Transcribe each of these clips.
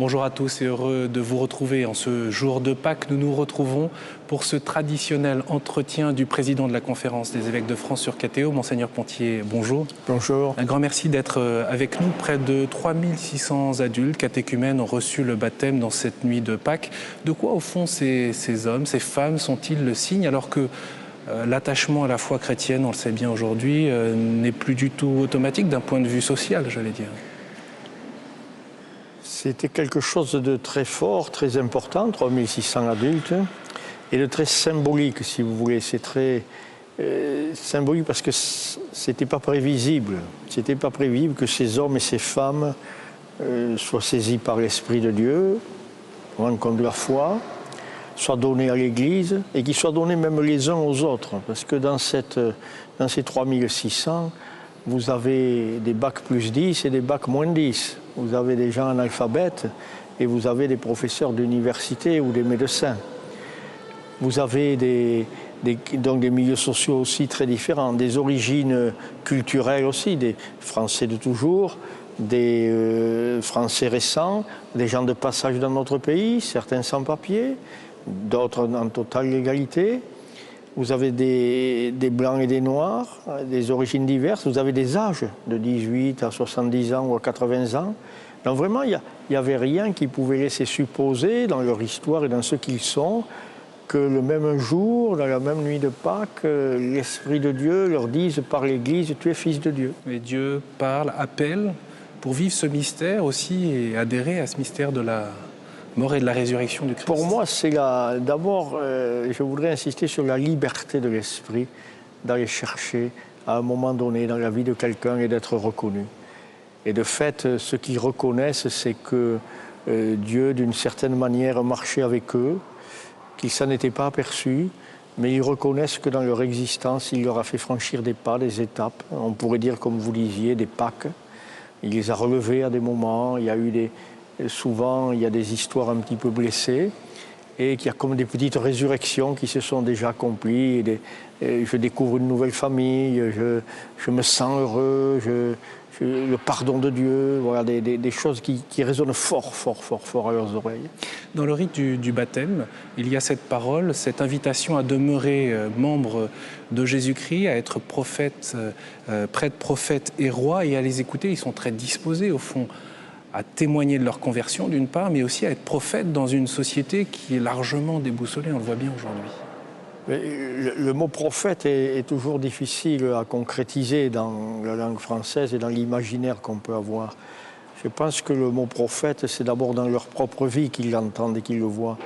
Bonjour à tous et heureux de vous retrouver. En ce jour de Pâques, nous nous retrouvons pour ce traditionnel entretien du président de la Conférence des évêques de France sur KTO, Monseigneur Pontier. Bonjour. Bonjour. Un grand merci d'être avec nous. Près de 3600 adultes catéchumènes ont reçu le baptême dans cette nuit de Pâques. De quoi, au fond, ces hommes, ces femmes sont-ils le signe, alors que l'attachement à la foi chrétienne, on le sait bien aujourd'hui, n'est plus du tout automatique d'un point de vue social, j'allais dire. C'était quelque chose de très fort, très important, 3600 adultes, et de très symbolique, si vous voulez. C'est très symbolique parce que c'était pas prévisible. C'était pas prévisible que ces hommes et ces femmes soient saisis par l'Esprit de Dieu, rencontrent la foi, soient donnés à l'Église, et qu'ils soient donnés même les uns aux autres. Parce que dans ces 3600, vous avez des bacs plus 10 et des bacs moins 10. Vous avez des gens analphabètes et vous avez des professeurs d'université ou des médecins. Vous avez donc des milieux sociaux aussi très différents, des origines culturelles aussi, des Français de toujours, des Français récents, des gens de passage dans notre pays, certains sans papier, d'autres en totale légalité. Vous avez des blancs et des noirs, des origines diverses. Vous avez des âges de 18 à 70 ans ou à 80 ans. Donc vraiment, il n'y avait rien qui pouvait laisser supposer dans leur histoire et dans ce qu'ils sont que le même jour, dans la même nuit de Pâques, l'Esprit de Dieu leur dise par l'Église « Tu es fils de Dieu ». Et Dieu parle, appelle pour vivre ce mystère aussi et adhérer à ce mystère de la mort et de la résurrection du Christ. Pour moi, c'est d'abord, je voudrais insister sur la liberté de l'esprit d'aller chercher à un moment donné dans la vie de quelqu'un et d'être reconnu. Et de fait, ce qu'ils reconnaissent, c'est que Dieu, d'une certaine manière, marchait avec eux, qu'ils s'en étaient pas aperçus, mais ils reconnaissent que dans leur existence, il leur a fait franchir des pas, des étapes. On pourrait dire, comme vous disiez, des Pâques. Il les a relevés à des moments, il y a eu souvent, il y a des histoires un petit peu blessées et qu'il y a comme des petites résurrections qui se sont déjà accomplies. Je découvre une nouvelle famille, je me sens heureux, le pardon de Dieu, voilà, des choses qui résonnent fort, fort, fort, fort à leurs oreilles. Dans le rite du baptême, il y a cette parole, cette invitation à demeurer membre de Jésus-Christ, à être prophète, prêtre, prophète et roi, et à les écouter. Ils sont très disposés, au fond, à témoigner de leur conversion d'une part, mais aussi à être prophète dans une société qui est largement déboussolée, on le voit bien aujourd'hui. Le mot prophète est toujours difficile à concrétiser dans la langue française et dans l'imaginaire qu'on peut avoir. Je pense que le mot prophète, c'est d'abord dans leur propre vie qu'ils l'entendent et qu'ils le voient.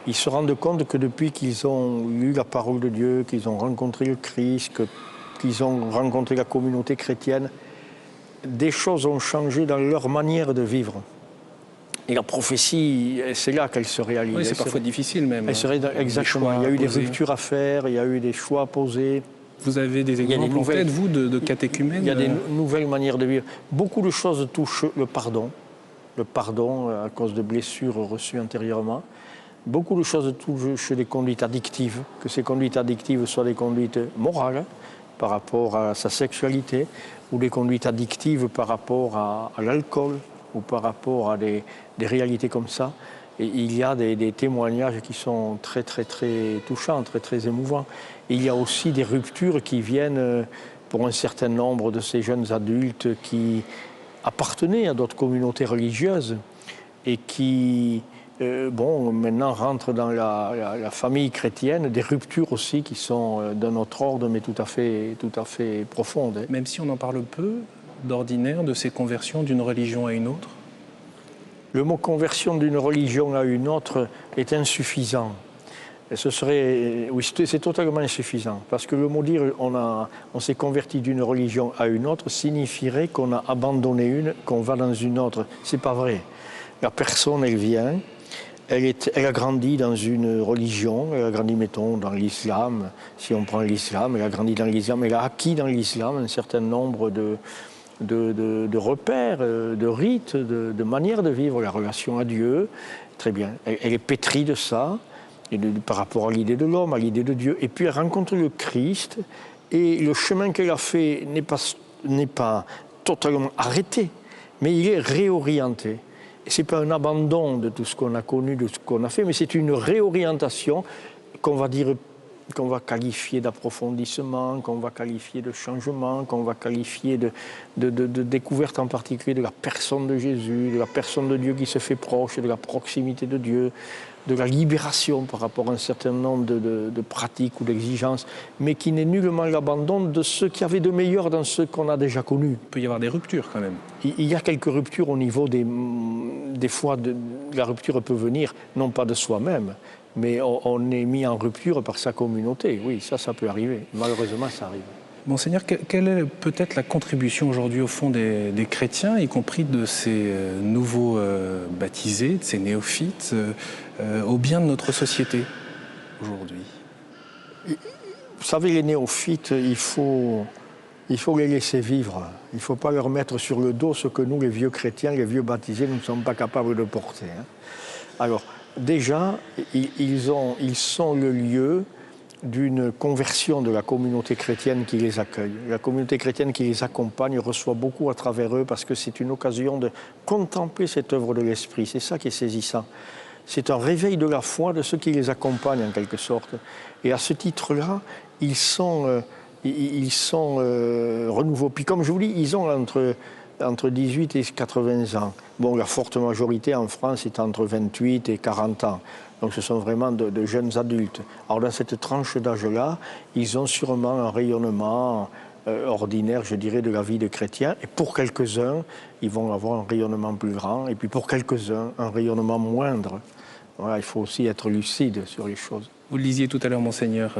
Ils se rendent compte que depuis qu'ils ont lu la parole de Dieu, qu'ils ont rencontré le Christ, qu'ils ont rencontré la communauté chrétienne, des choses ont changé dans leur manière de vivre. Et la prophétie, c'est là qu'elle se réalise. Oui, c'est parfois difficile même. Exactement. Il y a eu des ruptures à faire, il y a eu des choix à poser. Vous avez des exemples en tête, vous, de catéchumènes? Il y a des nouvelles manières de vivre. Beaucoup de choses touchent le pardon à cause de blessures reçues antérieurement. Beaucoup de choses touchent des conduites addictives, que ces conduites addictives soient des conduites morales par rapport à sa sexualité, ou des conduites addictives par rapport à l'alcool, ou par rapport à des réalités comme ça. Et il y a des témoignages qui sont très, très, très touchants, très, très émouvants. Et il y a aussi des ruptures qui viennent pour un certain nombre de ces jeunes adultes qui appartenaient à d'autres communautés religieuses et qui, maintenant rentrent dans la famille chrétienne, des ruptures aussi qui sont d'un autre ordre, mais tout à fait profondes. Même si on en parle peu, d'ordinaire, de ces conversions d'une religion à une autre? Le mot conversion d'une religion à une autre est insuffisant. C'est totalement insuffisant. Parce que le mot dire on s'est converti d'une religion à une autre signifierait qu'on a abandonné une, qu'on va dans une autre. C'est pas vrai. La personne, elle vient, elle a grandi dans une religion, elle a grandi, mettons, dans l'islam. Si on prend l'islam, elle a grandi dans l'islam, elle a acquis dans l'islam un certain nombre de repères, de rites, de manières de vivre la relation à Dieu. Très bien. Elle est pétrie de ça, par rapport à l'idée de l'homme, à l'idée de Dieu. Et puis elle rencontre le Christ, et le chemin qu'elle a fait n'est pas totalement arrêté, mais il est réorienté. Ce n'est pas un abandon de tout ce qu'on a connu, de ce qu'on a fait, mais c'est une réorientation qu'on va qualifier d'approfondissement, qu'on va qualifier de changement, qu'on va qualifier de découverte en particulier de la personne de Jésus, de la personne de Dieu qui se fait proche, de la proximité de Dieu, de la libération par rapport à un certain nombre de pratiques ou d'exigences, mais qui n'est nullement l'abandon de ce qu'il y avait de meilleur dans ce qu'on a déjà connu. Il peut y avoir des ruptures quand même. Il y a quelques ruptures au niveau des fois, la rupture peut venir non pas de soi-même, mais on est mis en rupture par sa communauté. Oui, ça peut arriver. Malheureusement, ça arrive. Monseigneur, quelle est peut-être la contribution aujourd'hui au fond des chrétiens, y compris de ces nouveaux baptisés, de ces néophytes, au bien de notre société aujourd'hui? Vous savez, les néophytes, il faut les laisser vivre. Il ne faut pas leur mettre sur le dos ce que nous, les vieux chrétiens, les vieux baptisés, nous ne sommes pas capables de porter. Alors, déjà, ils sont le lieu d'une conversion de la communauté chrétienne qui les accueille. La communauté chrétienne qui les accompagne reçoit beaucoup à travers eux parce que c'est une occasion de contempler cette œuvre de l'Esprit. C'est ça qui est saisissant. C'est un réveil de la foi de ceux qui les accompagnent en quelque sorte. Et à ce titre-là, ils sont renouvelés. Puis comme je vous dis, ils ont entre 18 et 80 ans. Bon, la forte majorité en France est entre 28 et 40 ans. Donc ce sont vraiment de jeunes adultes. Alors dans cette tranche d'âge-là, ils ont sûrement un rayonnement ordinaire, je dirais, de la vie de chrétien. Et pour quelques-uns, ils vont avoir un rayonnement plus grand. Et puis pour quelques-uns, un rayonnement moindre. Voilà, il faut aussi être lucide sur les choses. Vous le disiez tout à l'heure, Monseigneur,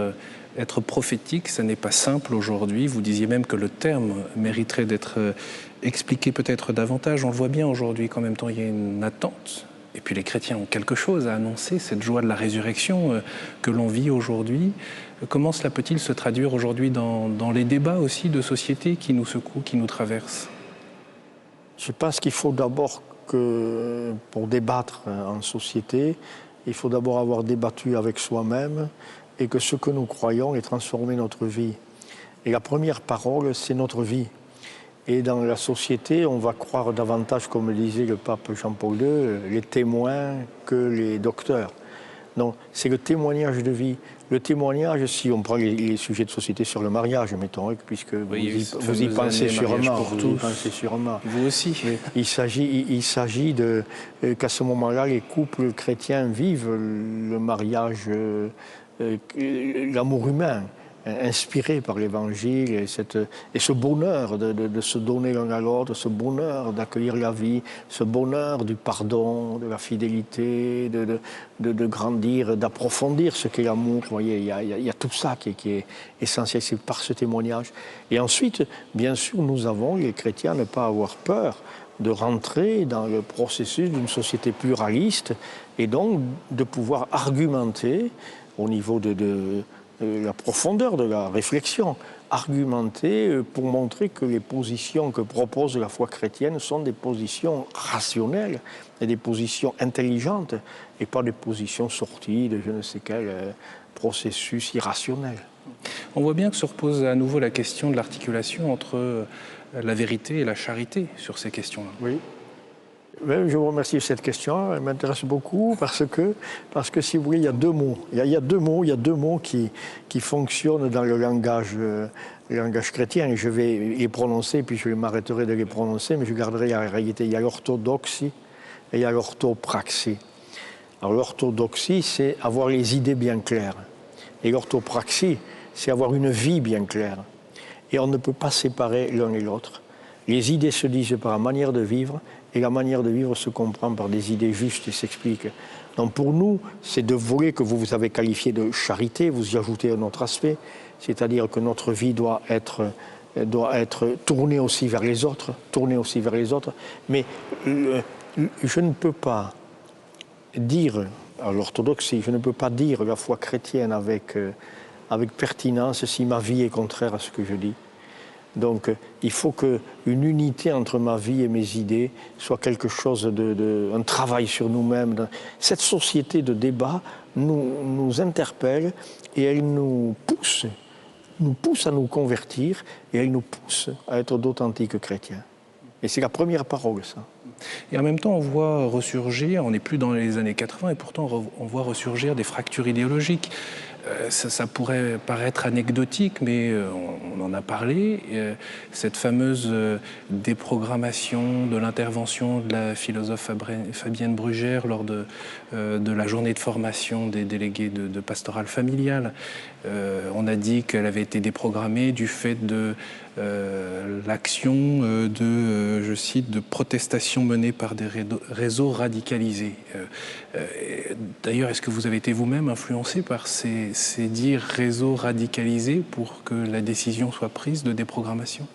être prophétique, ça n'est pas simple aujourd'hui. Vous disiez même que le terme mériterait d'être expliqué peut-être davantage. On le voit bien aujourd'hui qu'en même temps, il y a une attente. Et puis les chrétiens ont quelque chose à annoncer, cette joie de la résurrection que l'on vit aujourd'hui. Comment cela peut-il se traduire aujourd'hui dans les débats aussi de société qui nous secouent, qui nous traversent? Je pense qu'il faut d'abord que, pour débattre en société, il faut d'abord avoir débattu avec soi-même et que ce que nous croyons ait transformé notre vie. Et la première parole, c'est notre vie. Et dans la société, on va croire davantage, comme le disait le pape Jean-Paul II, les témoins que les docteurs. Donc, c'est le témoignage de vie. Le témoignage, si on prend les sujets de société sur le mariage, mettons, puisque oui, vous y pensez sûrement. Vous aussi. Il s'agit qu'à ce moment-là, les couples chrétiens vivent le mariage, l'amour humain, inspiré par l'Évangile et ce bonheur de se donner l'un à l'autre, ce bonheur d'accueillir la vie, ce bonheur du pardon, de la fidélité, de grandir, d'approfondir ce qu'est l'amour. Vous voyez, il y a tout ça qui est essentiel, c'est par ce témoignage. Et ensuite, bien sûr, nous avons, les chrétiens, ne pas avoir peur de rentrer dans le processus d'une société pluraliste et donc de pouvoir argumenter au niveau de la profondeur de la réflexion, argumenter pour montrer que les positions que propose la foi chrétienne sont des positions rationnelles et des positions intelligentes et pas des positions sorties de je ne sais quel processus irrationnel. On voit bien que se repose à nouveau la question de l'articulation entre la vérité et la charité sur ces questions-là. Oui. Je vous remercie de cette question, elle m'intéresse beaucoup parce que si vous voulez, il y a deux mots. Il y a deux mots qui fonctionnent dans le langage chrétien et je vais les prononcer, puis je m'arrêterai de les prononcer, mais je garderai la réalité. Il y a l'orthodoxie et il y a l'orthopraxie. Alors l'orthodoxie, c'est avoir les idées bien claires. Et l'orthopraxie, c'est avoir une vie bien claire. Et on ne peut pas séparer l'un et l'autre. Les idées se disent par la manière de vivre, et la manière de vivre se comprend par des idées justes et s'explique. Donc pour nous, ces deux volets que vous avez qualifiés de charité, vous y ajoutez un autre aspect, c'est-à-dire que notre vie doit être tournée aussi vers les autres, mais je ne peux pas dire, à l'orthodoxie, je ne peux pas dire la foi chrétienne avec pertinence si ma vie est contraire à ce que je dis. Donc il faut qu'une unité entre ma vie et mes idées soit quelque chose un travail sur nous-mêmes. Cette société de débat nous interpelle et elle nous pousse à nous convertir et elle nous pousse à être d'authentiques chrétiens. Et c'est la première parole, ça. Et en même temps, on voit ressurgir, on n'est plus dans les années 80, et pourtant on voit ressurgir des fractures idéologiques. Ça pourrait paraître anecdotique, mais on en a parlé. Cette fameuse déprogrammation de l'intervention de la philosophe Fabienne Brugère lors de la journée de formation des délégués de pastorale familiale. On a dit qu'elle avait été déprogrammée du fait de l'action je cite, de protestation menée par des réseaux radicalisés. D'ailleurs, est-ce que vous avez été vous-même influencé par ces dits réseaux radicalisés pour que la décision soit prise de déprogrammation?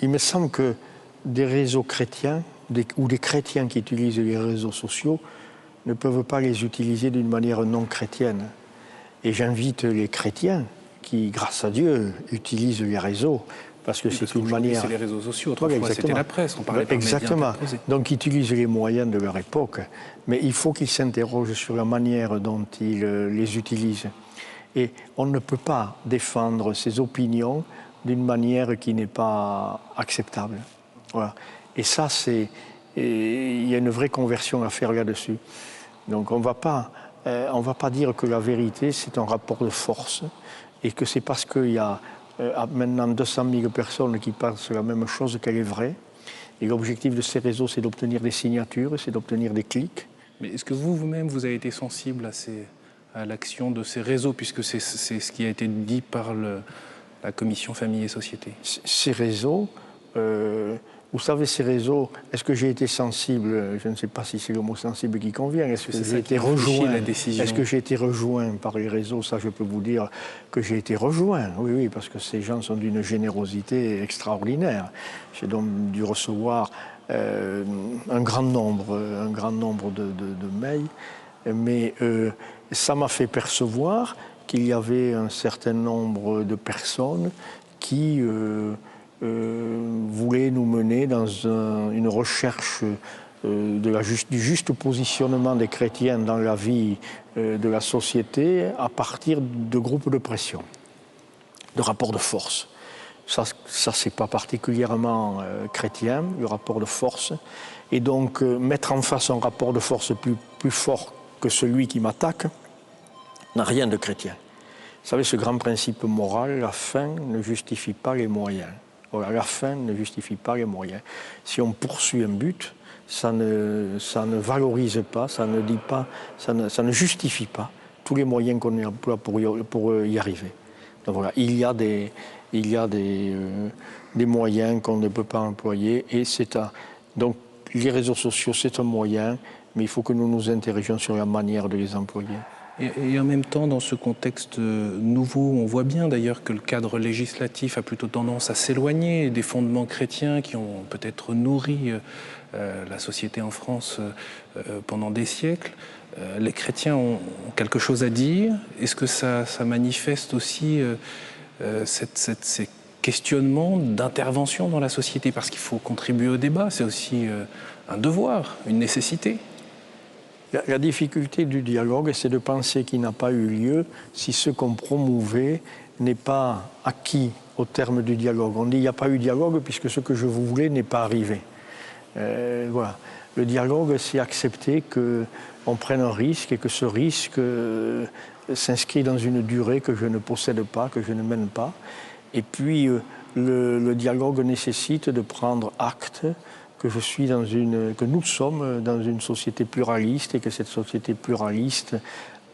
Il me semble que des réseaux chrétiens ou des chrétiens qui utilisent les réseaux sociaux ne peuvent pas les utiliser d'une manière non chrétienne. Et j'invite les chrétiens qui, grâce à Dieu, utilisent les réseaux, parce que c'est une manière... C'est les réseaux sociaux, autrefois c'était la presse, on parlait par exactement. Donc ils utilisent les moyens de leur époque, mais il faut qu'ils s'interrogent sur la manière dont ils les utilisent. Et on ne peut pas défendre ses opinions d'une manière qui n'est pas acceptable. Voilà. Et ça, il y a une vraie conversion à faire là-dessus. Donc on ne va pas dire que la vérité, c'est un rapport de force, et que c'est parce qu'il y a maintenant 200 000 personnes qui pensent la même chose qu'elle est vraie. Et l'objectif de ces réseaux, c'est d'obtenir des signatures, c'est d'obtenir des clics. Mais est-ce que vous-même, vous avez été sensible à l'action de ces réseaux, puisque c'est ce qui a été dit par la commission Famille et Société? Ces réseaux, vous savez, ces réseaux, est-ce que j'ai été sensible? Je ne sais pas si c'est le mot sensible qui convient. Est-ce que j'ai été rejoint? Est-ce que j'ai été rejoint par les réseaux? Ça, je peux vous dire que j'ai été rejoint. Oui, parce que ces gens sont d'une générosité extraordinaire. J'ai donc dû recevoir un grand nombre de mails, mais ça m'a fait percevoir qu'il y avait un certain nombre de personnes qui voulaient nous mener dans une recherche du juste positionnement des chrétiens dans la vie de la société à partir de groupes de pression, de rapports de force. Ça c'est pas particulièrement chrétien, le rapport de force. Et donc, mettre en face un rapport de force plus fort que celui qui m'attaque n'a rien de chrétien. Vous savez, ce grand principe moral, la fin ne justifie pas les moyens. Voilà, la fin ne justifie pas les moyens. Si on poursuit un but, ça ne valorise pas, ça ne dit pas, ça ne justifie pas tous les moyens qu'on emploie pour y arriver. Donc voilà, il y a des moyens qu'on ne peut pas employer, et donc les réseaux sociaux, c'est un moyen, mais il faut que nous nous interrogions sur la manière de les employer. Et en même temps, dans ce contexte nouveau, on voit bien d'ailleurs que le cadre législatif a plutôt tendance à s'éloigner des fondements chrétiens qui ont peut-être nourri la société en France pendant des siècles. Les chrétiens ont quelque chose à dire. Est-ce que ça manifeste aussi ces questionnements d'intervention dans la société? Parce qu'il faut contribuer au débat, c'est aussi un devoir, une nécessité. La difficulté du dialogue, c'est de penser qu'il n'a pas eu lieu si ce qu'on promouvait n'est pas acquis au terme du dialogue. On dit qu'il n'y a pas eu dialogue puisque ce que je voulais n'est pas arrivé. Voilà. Le dialogue, c'est accepter qu'on prenne un risque et que ce risque s'inscrit dans une durée que je ne possède pas, que je ne mène pas. Et puis, le dialogue nécessite de prendre acte que nous sommes dans une société pluraliste, et que cette société pluraliste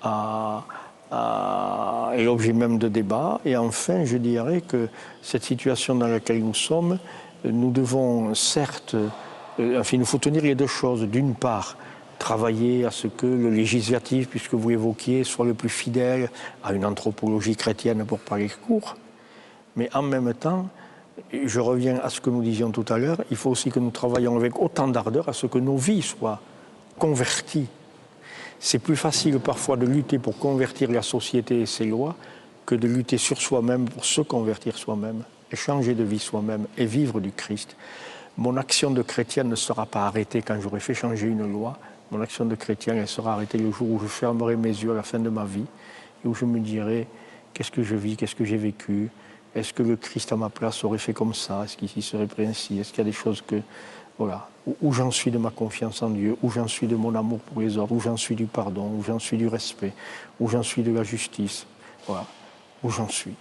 est l'objet même de débats. Et enfin, je dirais que cette situation dans laquelle nous sommes, nous devons certes, il nous faut tenir les deux choses. D'une part, travailler à ce que le législatif, puisque vous évoquiez, soit le plus fidèle à une anthropologie chrétienne pour parler court. Mais en même temps, je reviens à ce que nous disions tout à l'heure, il faut aussi que nous travaillions avec autant d'ardeur à ce que nos vies soient converties. C'est plus facile parfois de lutter pour convertir la société et ses lois que de lutter sur soi-même pour se convertir soi-même, et changer de vie soi-même et vivre du Christ. Mon action de chrétien ne sera pas arrêtée quand j'aurai fait changer une loi. Mon action de chrétien, elle sera arrêtée le jour où je fermerai mes yeux à la fin de ma vie et où je me dirai qu'est-ce que je vis, qu'est-ce que j'ai vécu, Est-ce que le Christ à ma place aurait fait comme ça? Est-ce qu'il s'y serait pris ainsi? Est-ce qu'il y a des choses que... Voilà, où j'en suis de ma confiance en Dieu, où j'en suis de mon amour pour les autres, où j'en suis du pardon, où j'en suis du respect, où j'en suis de la justice. Voilà, où j'en suis.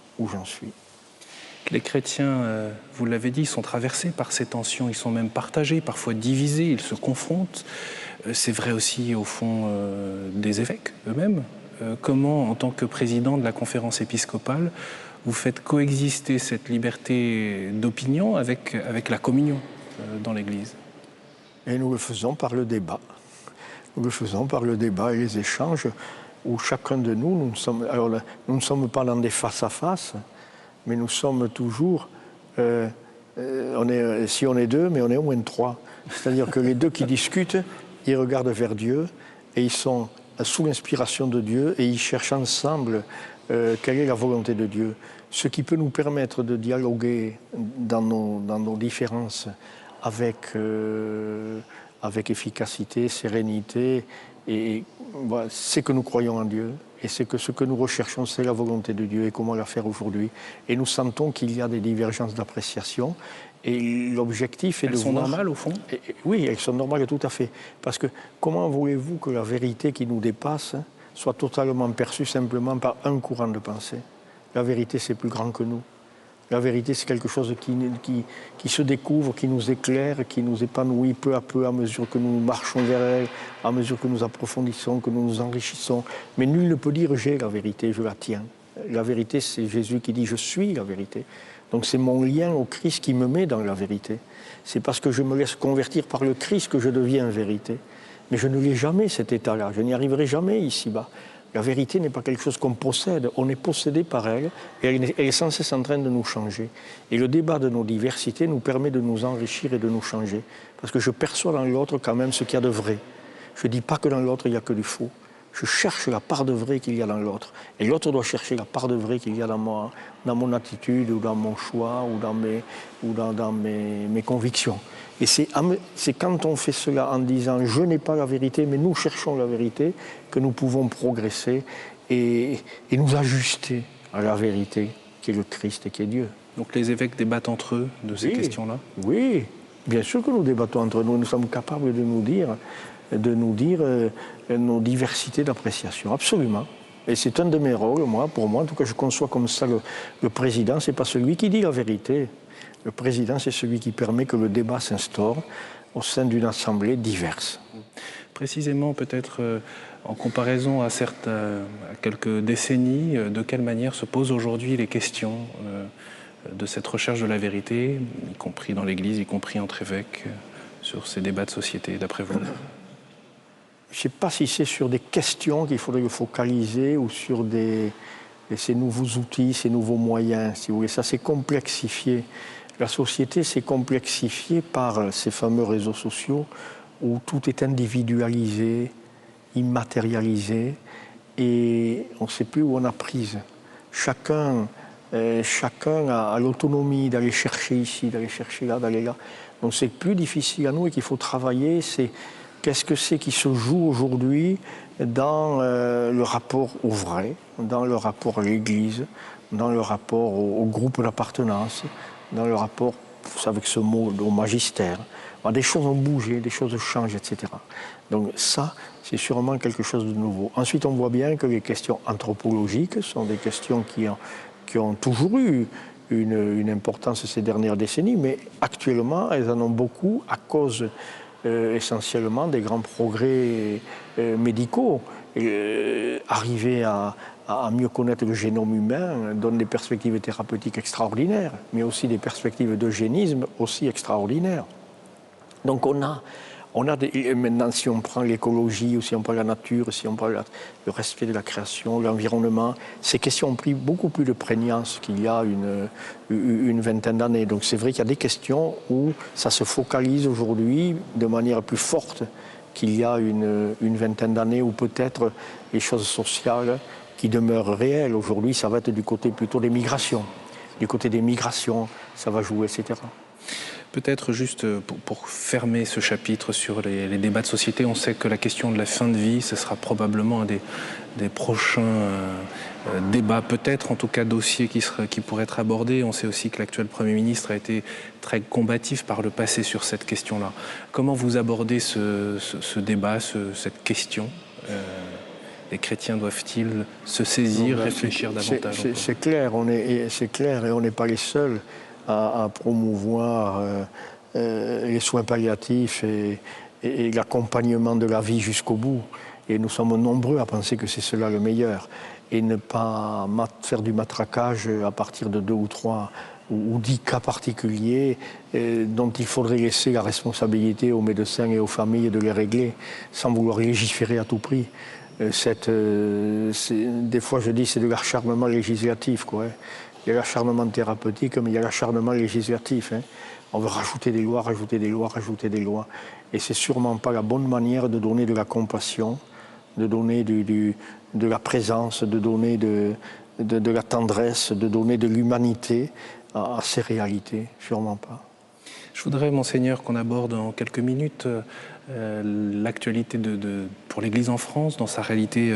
Les chrétiens, vous l'avez dit, sont traversés par ces tensions, ils sont même partagés, parfois divisés, ils se confrontent. C'est vrai aussi, au fond, des évêques eux-mêmes. Comment, en tant que président de la conférence épiscopale, vous faites coexister cette liberté d'opinion avec la communion dans l'Église? Et nous le faisons par le débat. Nous le faisons par le débat et les échanges où chacun de nous, nous ne sommes pas dans des face-à-face, mais nous sommes toujours, si on est deux, mais on est au moins trois. C'est-à-dire que les deux qui discutent, ils regardent vers Dieu et ils sont sous l'inspiration de Dieu et ils cherchent ensemble quelle est la volonté de Dieu. Ce qui peut nous permettre de dialoguer dans nos différences avec efficacité, sérénité, et voilà, c'est que nous croyons en Dieu, et c'est que ce que nous recherchons, c'est la volonté de Dieu et comment la faire aujourd'hui. Et nous sentons qu'il y a des divergences d'appréciation, et l'objectif est de voir... Elles sont normales au fond? Oui, elles sont normales tout à fait. Parce que comment voulez-vous que la vérité qui nous dépasse soit totalement perçue simplement par un courant de pensée? La vérité, c'est plus grand que nous. La vérité, c'est quelque chose qui se découvre, qui nous éclaire, qui nous épanouit peu à peu à mesure que nous marchons vers elle, à mesure que nous approfondissons, que nous nous enrichissons. Mais nul ne peut dire « j'ai la vérité, je la tiens ». La vérité, c'est Jésus qui dit « je suis la vérité ». Donc c'est mon lien au Christ qui me met dans la vérité. C'est parce que je me laisse convertir par le Christ que je deviens vérité. Mais je ne l'ai jamais, cet état-là. Je n'y arriverai jamais ici-bas. La vérité n'est pas quelque chose qu'on possède, on est possédé par elle et elle est sans cesse en train de nous changer. Et le débat de nos diversités nous permet de nous enrichir et de nous changer. Parce que je perçois dans l'autre quand même ce qu'il y a de vrai. Je ne dis pas que dans l'autre il n'y a que du faux. Je cherche la part de vrai qu'il y a dans l'autre. Et l'autre doit chercher la part de vrai qu'il y a dans mon attitude ou dans mon choix ou dans mes convictions. Et c'est quand on fait cela en disant « je n'ai pas la vérité, mais nous cherchons la vérité » que nous pouvons progresser et nous ajuster à la vérité qui est le Christ et qui est Dieu. Donc les évêques débattent entre eux de ces questions-là? Oui, bien sûr que nous débattons entre nous. Nous sommes capables de nous dire nos diversités d'appréciation, absolument. Et c'est un de mes rôles, pour moi, en tout cas je conçois comme ça le président, c'est pas celui qui dit la vérité. Le président, c'est celui qui permet que le débat s'instaure au sein d'une assemblée diverse. Précisément, peut-être en comparaison à quelques décennies, de quelle manière se posent aujourd'hui les questions de cette recherche de la vérité, y compris dans l'Église, y compris entre évêques, sur ces débats de société, d'après vous? Je ne sais pas si c'est sur des questions qu'il faudrait focaliser ou sur ces nouveaux outils, ces nouveaux moyens, si vous voulez. Ça s'est complexifié. La société s'est complexifiée par ces fameux réseaux sociaux où tout est individualisé, immatérialisé, et on ne sait plus où on a prise. Chacun a l'autonomie d'aller chercher ici, d'aller chercher là, d'aller là. Donc c'est plus difficile à nous et qu'il faut travailler, c'est qu'est-ce que c'est qui se joue aujourd'hui dans le rapport au vrai, dans le rapport à l'Église, dans le rapport au groupe d'appartenance, dans le rapport, avec ce mot, au magistère. Des choses ont bougé, des choses changent, etc. Donc ça, c'est sûrement quelque chose de nouveau. Ensuite, on voit bien que les questions anthropologiques sont des questions qui ont toujours eu une importance ces dernières décennies, mais actuellement, elles en ont beaucoup à cause essentiellement des grands progrès médicaux. Arriver à mieux connaître le génome humain donne des perspectives thérapeutiques extraordinaires, mais aussi des perspectives d'eugénisme aussi extraordinaires. Donc on a maintenant, si on prend l'écologie, ou si on prend la nature, si on prend le respect de la création, l'environnement, ces questions ont pris beaucoup plus de prégnance qu'il y a une vingtaine d'années. Donc c'est vrai qu'il y a des questions où ça se focalise aujourd'hui de manière plus forte qu'il y a une vingtaine d'années, ou peut-être les choses sociales qui demeurent réelles. Aujourd'hui, ça va être du côté plutôt des migrations. Du côté des migrations, ça va jouer, etc. Peut-être juste pour fermer ce chapitre sur les débats de société, on sait que la question de la fin de vie, ce sera probablement un des prochains débats, peut-être en tout cas dossiers qui pourraient être abordés. On sait aussi que l'actuel Premier ministre a été très combatif par le passé sur cette question-là. Comment vous abordez ce débat, cette question les chrétiens doivent-ils se saisir, réfléchir davantage? C'est clair, et on n'est pas les seuls à promouvoir les soins palliatifs et l'accompagnement de la vie jusqu'au bout. Et nous sommes nombreux à penser que c'est cela le meilleur. Et ne pas faire du matraquage à partir de 2 ou 3 ou 10 cas particuliers dont il faudrait laisser la responsabilité aux médecins et aux familles de les régler sans vouloir légiférer à tout prix. Des fois je dis c'est de l'acharnement législatif, quoi. Il y a l'acharnement thérapeutique, mais il y a l'acharnement législatif. On veut rajouter des lois, rajouter des lois, rajouter des lois. Et c'est sûrement pas la bonne manière de donner de la compassion, de donner de la présence, de donner de la tendresse, de donner de l'humanité à ces réalités. Sûrement pas. Je voudrais, Monseigneur, qu'on aborde en quelques minutes l'actualité pour l'Église en France, dans sa réalité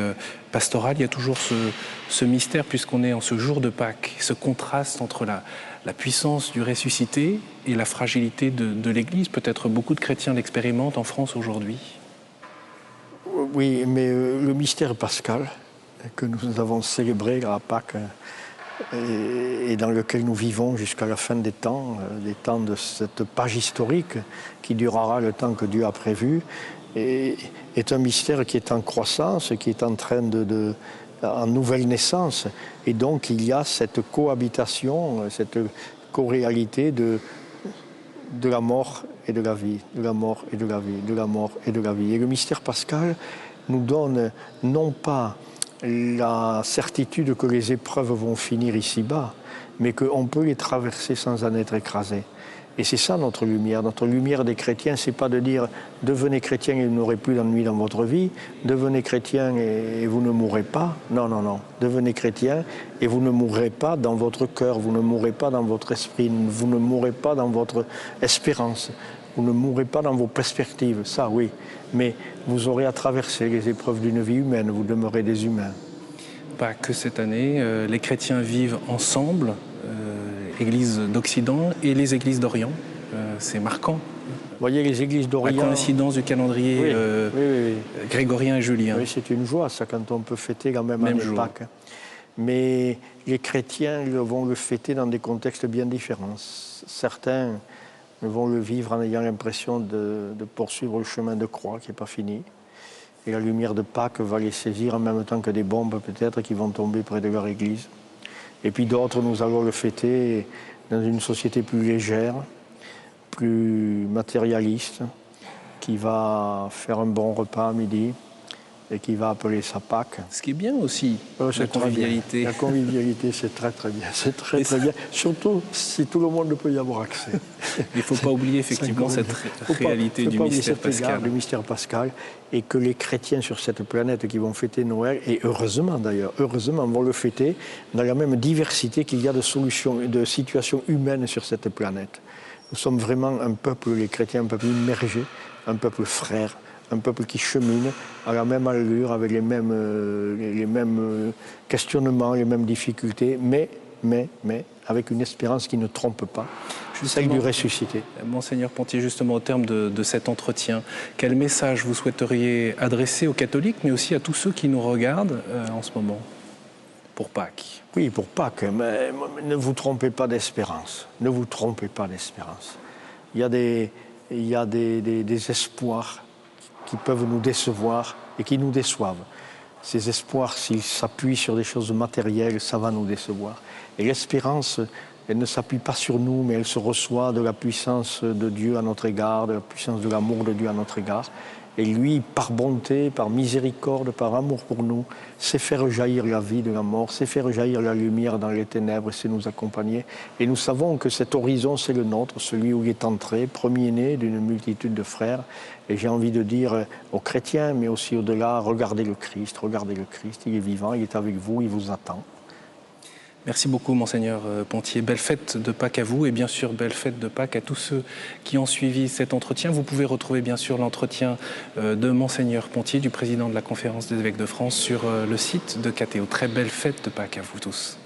pastorale. Il y a toujours ce mystère, puisqu'on est en ce jour de Pâques, ce contraste entre la puissance du ressuscité et la fragilité de l'Église. Peut-être beaucoup de chrétiens l'expérimentent en France aujourd'hui. Oui, mais le mystère pascal que nous avons célébré à Pâques et dans lequel nous vivons jusqu'à la fin des temps de cette page historique qui durera le temps que Dieu a prévu, est un mystère qui est en croissance, qui est en train en nouvelle naissance. Et donc il y a cette cohabitation, cette co-réalité de la mort et de la vie, de la mort et de la vie, de la mort et de la vie. Et le mystère pascal nous donne non pas la certitude que les épreuves vont finir ici-bas, mais qu'on peut les traverser sans en être écrasé. Et c'est ça notre lumière. Notre lumière des chrétiens, c'est pas de dire « devenez chrétien et vous n'aurez plus d'ennui dans votre vie »,« devenez chrétien et vous ne mourrez pas ». Non, non, non. Devenez chrétien et vous ne mourrez pas dans votre cœur, vous ne mourrez pas dans votre esprit, vous ne mourrez pas dans votre espérance, vous ne mourrez pas dans vos perspectives, ça oui. Mais vous aurez à traverser les épreuves d'une vie humaine, vous demeurez des humains. Pas que cette année, les chrétiens vivent ensemble, Église d'Occident et les églises d'Orient. C'est marquant. Vous voyez, les églises d'Orient... La coïncidence du calendrier oui. grégorien et julien. Oui, c'est une joie, ça, quand on peut fêter quand même année Pâques. Mais les chrétiens vont le fêter dans des contextes bien différents. Certains vont le vivre en ayant l'impression de poursuivre le chemin de croix qui n'est pas fini. Et la lumière de Pâques va les saisir en même temps que des bombes peut-être qui vont tomber près de leur église. Et puis d'autres, nous allons le fêter dans une société plus légère, plus matérialiste, qui va faire un bon repas à midi et qui va appeler ça Pâques. Ce qui est bien aussi, la convivialité. La convivialité, c'est très très bien. C'est très très bien. Surtout si tout le monde peut y avoir accès. Il ne faut pas oublier effectivement cette réalité du mystère pascal. Du mystère pascal, et que les chrétiens sur cette planète qui vont fêter Noël, et heureusement d'ailleurs, heureusement vont le fêter dans la même diversité qu'il y a de situations humaines sur cette planète. Nous sommes vraiment un peuple, les chrétiens, un peuple immergé, un peuple frère, un peuple qui chemine à la même allure, avec les mêmes questionnements, les mêmes difficultés, mais avec une espérance qui ne trompe pas, celle du ressuscité. Monseigneur Pontier, justement au terme de cet entretien, quel message vous souhaiteriez adresser aux catholiques, mais aussi à tous ceux qui nous regardent en ce moment, pour Pâques? Oui, pour Pâques, mais ne vous trompez pas d'espérance. Ne vous trompez pas d'espérance. Il y a des espoirs qui peuvent nous décevoir et qui nous déçoivent. Ces espoirs, s'ils s'appuient sur des choses matérielles, ça va nous décevoir. Et l'espérance, elle ne s'appuie pas sur nous, mais elle se reçoit de la puissance de Dieu à notre égard, de la puissance de l'amour de Dieu à notre égard. Et lui, par bonté, par miséricorde, par amour pour nous, sait faire jaillir la vie de la mort, sait faire jaillir la lumière dans les ténèbres, sait nous accompagner. Et nous savons que cet horizon, c'est le nôtre, celui où il est entré, premier-né d'une multitude de frères. Et j'ai envie de dire aux chrétiens, mais aussi au-delà, regardez le Christ, il est vivant, il est avec vous, il vous attend. Merci beaucoup, Monseigneur Pontier. Belle fête de Pâques à vous et bien sûr, belle fête de Pâques à tous ceux qui ont suivi cet entretien. Vous pouvez retrouver bien sûr l'entretien de Monseigneur Pontier, du président de la Conférence des évêques de France, sur le site de KTO. Très belle fête de Pâques à vous tous.